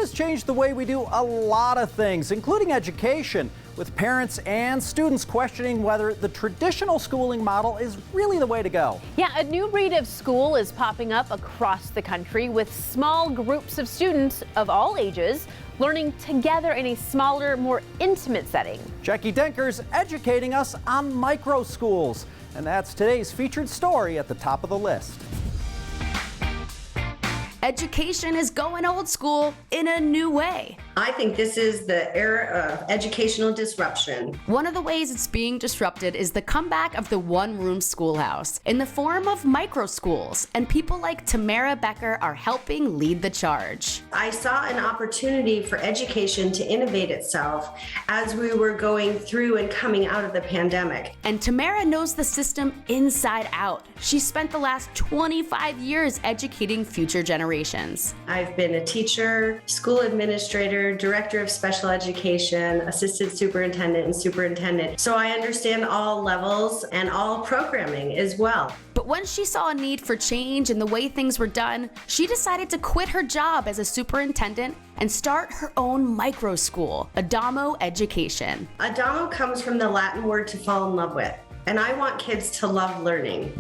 has changed the way we do a lot of things, including education, with parents and students questioning whether the traditional schooling model is really the way to go. Yeah, a new breed of school is popping up across the country with small groups of students of all ages learning together in a smaller, more intimate setting. Jackie Denker's educating us on microschools, and that's today's featured story at the top of the list. Education is going old school in a new way. I think this is the era of educational disruption. One of the ways it's being disrupted is the comeback of the one-room schoolhouse in the form of microschools, and people like Tamara Becker are helping lead the charge. I saw an opportunity for education to innovate itself as we were going through and coming out of the pandemic. And Tamara knows the system inside out. She spent the last 25 years educating future generations. I've been a teacher, school administrator, director of special education, assistant superintendent, and superintendent. So I understand all levels and all programming as well. But when she saw a need for change in the way things were done, she decided to quit her job as a superintendent and start her own micro school, Adamo Education. Adamo comes from the Latin word to fall in love with, and I want kids to love learning.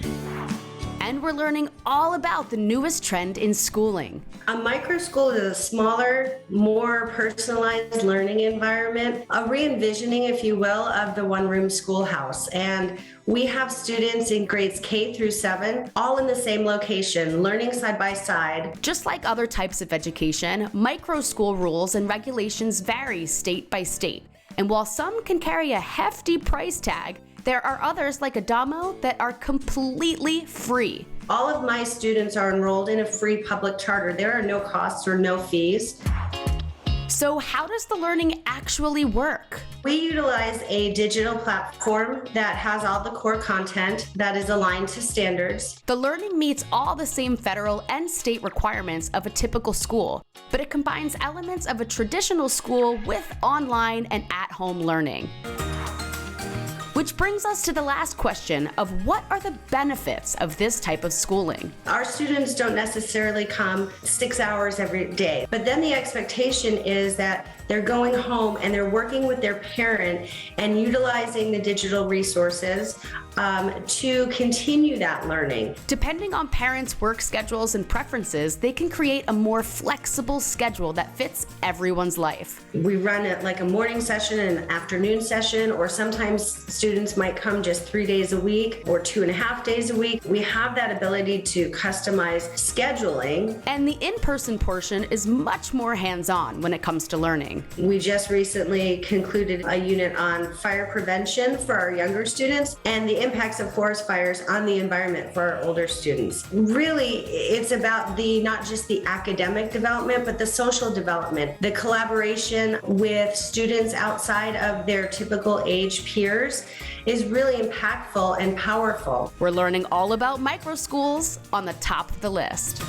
And we're learning all about the newest trend in schooling. A microschool is a smaller, more personalized learning environment, a re-envisioning, if you will, of the one-room schoolhouse. And we have students in grades K through 7, all in the same location, learning side by side. Just like other types of education, micro school rules and regulations vary state by state. And while some can carry a hefty price tag, there are others like Adamo that are completely free. All of my students are enrolled in a free public charter. There are no costs or no fees. So how does the learning actually work? We utilize a digital platform that has all the core content that is aligned to standards. The learning meets all the same federal and state requirements of a typical school, but it combines elements of a traditional school with online and at-home learning. Which brings us to the last question of what are the benefits of this type of schooling? Our students don't necessarily come 6 hours every day, but then the expectation is that they're going home and they're working with their parent and utilizing the digital resources to continue that learning. Depending on parents' work schedules and preferences, they can create a more flexible schedule that fits everyone's life. We run it like a morning session and an afternoon session, or sometimes students might come just 3 days a week or 2.5 days a week. We have that ability to customize scheduling. And the in-person portion is much more hands-on when it comes to learning. We just recently concluded a unit on fire prevention for our younger students and the impacts of forest fires on the environment for our older students. Really, it's about not just the academic development, but the social development, the collaboration with students outside of their typical age peers is really impactful and powerful. We're learning all about microschools on the top of the list.